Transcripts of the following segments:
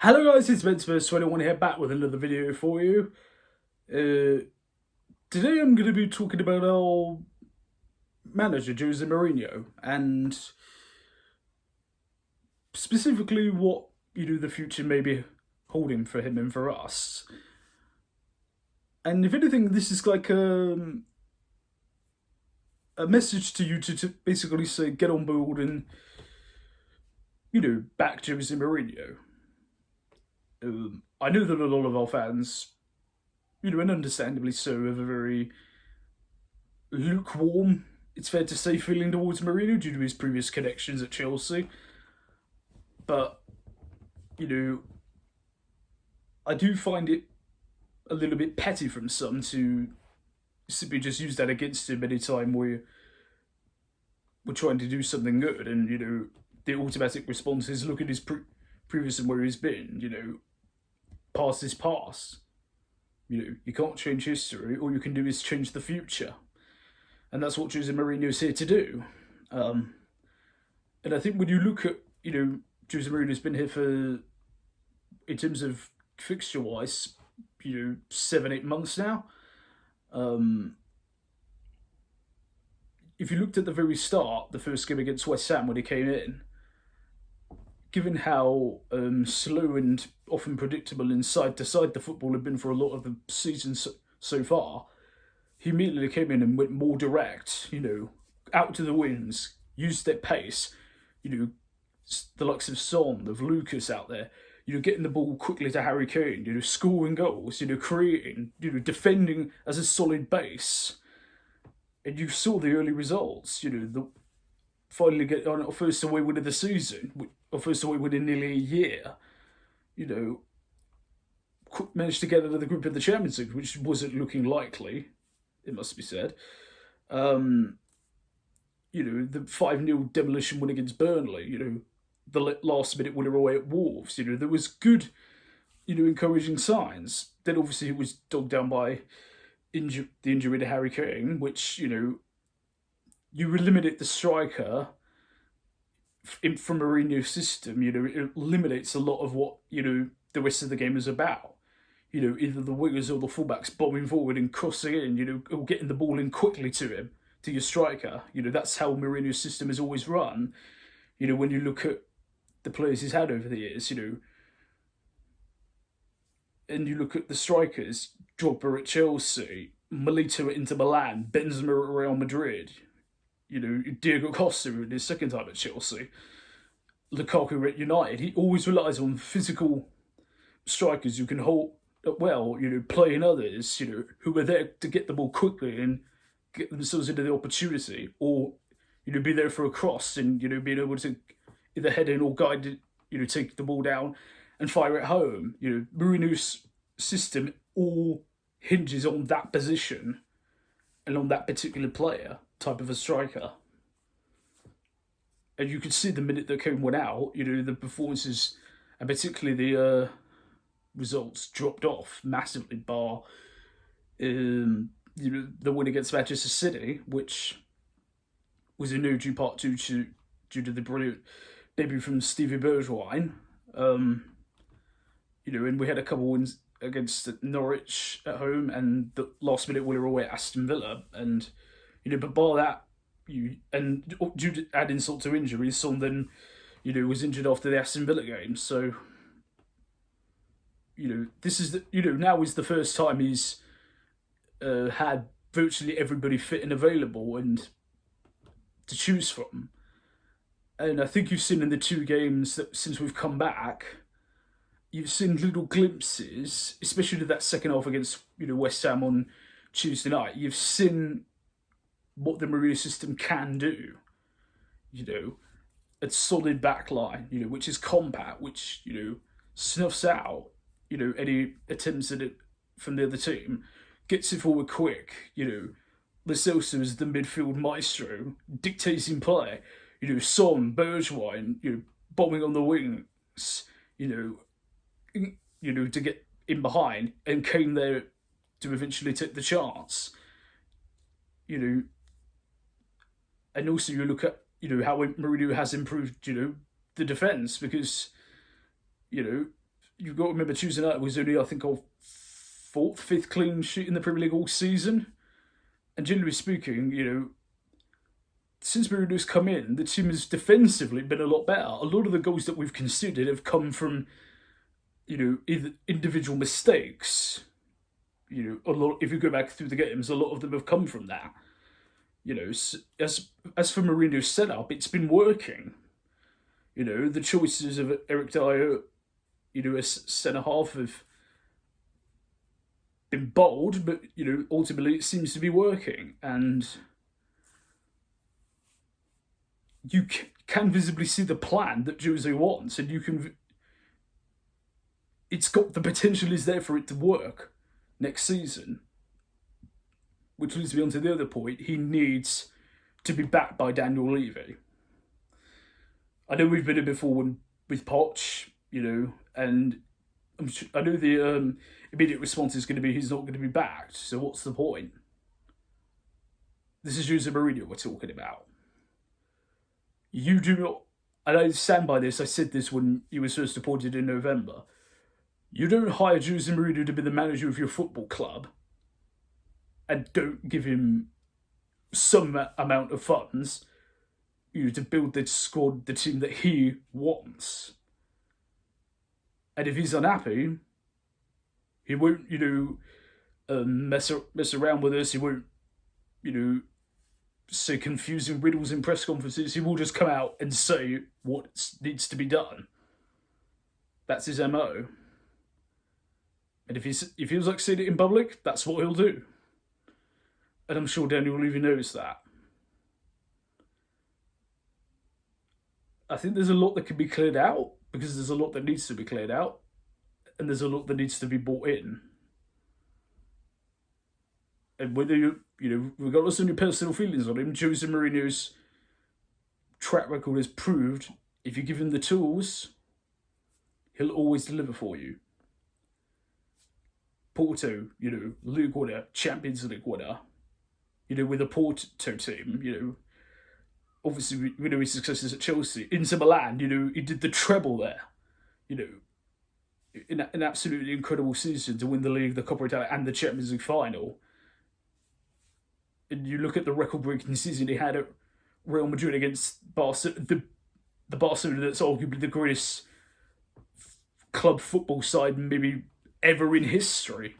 Hello guys, it's Spurs21 here, back with another video for you. Today I'm going to be talking about our manager, Jose Mourinho, and specifically what the future may be holding for him and for us. And if anything, this is like a message to you to basically say get on board and back Jose Mourinho. I know that a lot of our fans, and understandably so, have a very lukewarm, it's fair to say, feeling towards Mourinho due to his previous connections at Chelsea. But, I do find it a little bit petty from some to simply just use that against him any time we're trying to do something good. And, the automatic response is look at his previous and where he's been, past is past. You can't change history. All you can do is change the future. And that's what Jose Mourinho is here to do. And I think when you look at, Jose Mourinho's been here for, in terms of fixture-wise, 7-8 months now. If you looked at the very start, the first game against West Ham when he came in, given how slow and often predictable and side-to-side the football had been for a lot of the season so far, he immediately came in and went more direct, out to the wings, used their pace, the likes of Son, of Lucas out there, getting the ball quickly to Harry Kane, scoring goals, creating, defending as a solid base. And you saw the early results, finally get on our first away win of the season, or first away win in nearly a year, managed to get out of the group of the Champions League, which wasn't looking likely, it must be said. The 5-0 demolition win against Burnley, the last minute winner away at Wolves, there was good, encouraging signs. Then obviously it was dogged down by the injury to Harry Kane, which, you eliminate the striker from Mourinho's system, it eliminates a lot of what, the rest of the game is about. Either the wingers or the fullbacks bombing forward and crossing in, or getting the ball in quickly to him, to your striker. That's how Mourinho's system has always run. When you look at the players he's had over the years, and you look at the strikers, Drogba at Chelsea, Milito at Inter Milan, Benzema at Real Madrid, Diego Costa in his second time at Chelsea, Lukaku at United. He always relies on physical strikers who can hold up well, playing others, who are there to get the ball quickly and get themselves into the opportunity, or, be there for a cross and, being able to either head in or guide it, take the ball down and fire it home. Mourinho's system all hinges on that position and on that particular player type of a striker. And you could see the minute that Kane went out, the performances and particularly the results dropped off massively, bar the win against Manchester City, which was a no due part due to the brilliant debut from Stevie Bergwijn. And we had a couple wins against Norwich at home and the last minute winner away at Aston Villa. And, but bar that, and due to add insult to injury, Son then, was injured after the Aston Villa game. So, this is now is the first time he's had virtually everybody fit and available and to choose from. And I think you've seen in the 2 games that since we've come back, you've seen little glimpses, especially that second half against West Ham on Tuesday night. You've seen what the Mourinho system can do. A solid back line, which is compact, which snuffs out any attempts at it from the other team, gets it forward quick. Lo Celso is the midfield maestro, dictating play. Son, Bergwijn, bombing on the wings. To get in behind, and came there to eventually take the chance. And also you look at, how Mourinho has improved, the defence, because, you've got to remember Tuesday night was only, I think, our fourth, fifth clean sheet in the Premier League all season. And generally speaking, since Mourinho's come in, the team has defensively been a lot better. A lot of the goals that we've conceded have come from, either individual mistakes. A lot. If you go back through the games, a lot of them have come from that. As for Mourinho's setup, it's been working. The choices of Eric Dyer, as centre half have been bold, but ultimately it seems to be working, and you can visibly see the plan that Jose wants, and it's got the potential is there for it to work next season. Which leads me on to the other point. He needs to be backed by Daniel Levy. I know we've been here before with Poch, and I know the immediate response is going to be he's not going to be backed. So what's the point? This is Jose Mourinho we're talking about. You do not, and I stand by this. I said this when he was first appointed in November. You don't hire Jose Mourinho to be the manager of your football club and don't give him some amount of funds, to build the squad, the team that he wants. And if he's unhappy, he won't, mess around with us. He won't, say confusing riddles in press conferences. He will just come out and say what needs to be done. That's his MO. And if he feels like saying it in public, that's what he'll do. And I'm sure Daniel Levy knows that. I think there's a lot that can be cleared out, because there's a lot that needs to be cleared out, and there's a lot that needs to be brought in. And whether regardless of your personal feelings on him, Jose Mourinho's track record has proved if you give him the tools, he'll always deliver for you. Porto, league winner, Champions League winner, with a Porto team, obviously we know his successes at Chelsea. Inter Milan, he did the treble there, in an absolutely incredible season to win the league, the Coppa Italia, and the Champions League final. And you look at the record-breaking season he had at Real Madrid against Barcelona, the Barcelona that's arguably the greatest club football side maybe ever in history.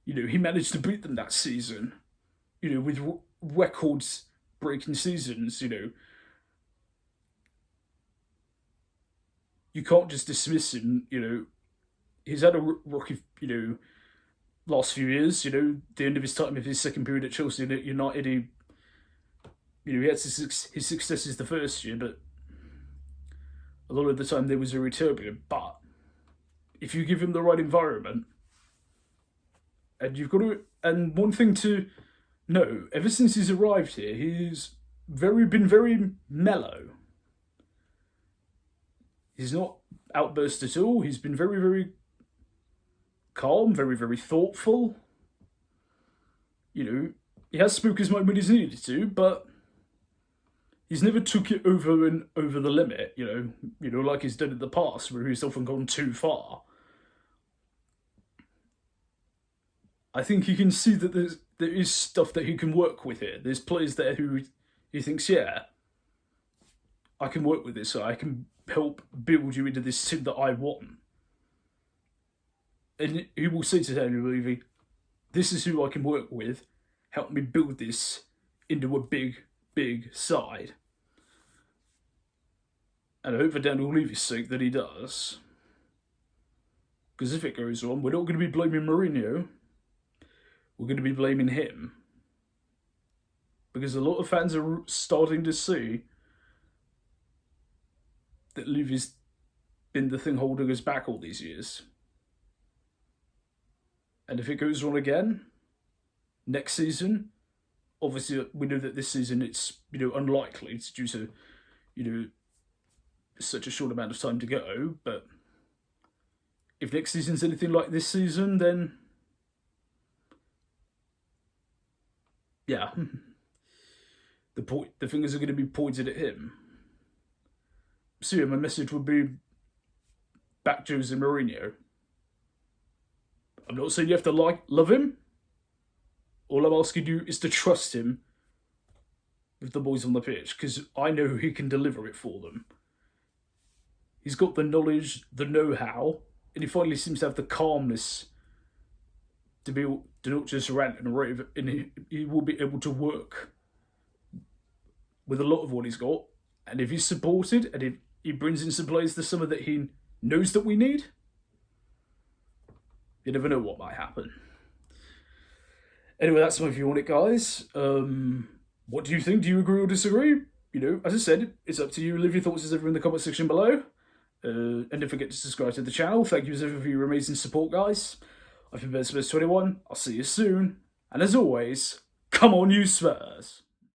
He managed to beat them that season, with records-breaking seasons, You can't just dismiss him, He's had a rocky, last few years, the end of his time of his second period at Chelsea and at United, he had his successes the first year, but a lot of the time there was very turbulent. But if you give him the right environment, and one thing to know, ever since he's arrived here, he's been very mellow. He's not outburst at all. He's been very, very calm, very, very thoughtful. He has spoke his mind when he's needed to, but he's never took it over the limit, like he's done in the past, where he's often gone too far. I think he can see that there is stuff that he can work with here. There's players there who he thinks, yeah, I can work with this, so I can help build you into this team that I want. And he will say to Daniel Levy, this is who I can work with, help me build this into a big, big side. And I hope for Daniel Levy's sake that he does. Because if it goes on, we're not going to be blaming Mourinho. We're going to be blaming him. Because a lot of fans are starting to see that Levy's been the thing holding us back all these years. And if it goes on again, next season, obviously we know that this season it's, unlikely. It's due to, such a short amount of time to go. But if next season's anything like this season, then yeah, the fingers are going to be pointed at him. So yeah, my message would be back Jose Mourinho. I'm not saying you have to love him. All I'm asking you is to trust him with the boys on the pitch, because I know he can deliver it for them. He's got the knowledge, the know-how, and he finally seems to have the calmness to be able to not just rant and rave, and he will be able to work with a lot of what he's got. And if he's supported, and if he brings in some players this summer that he knows that we need, you never know what might happen. Anyway, that's my view on it, guys. What do you think? Do you agree or disagree? You know, as I said, it's up to you. Leave your thoughts as ever in the comment section below. And don't forget to subscribe to the channel. Thank you as ever for your amazing support, guys. I've been Spurs 21. I'll see you soon. And as always, come on, you Spurs.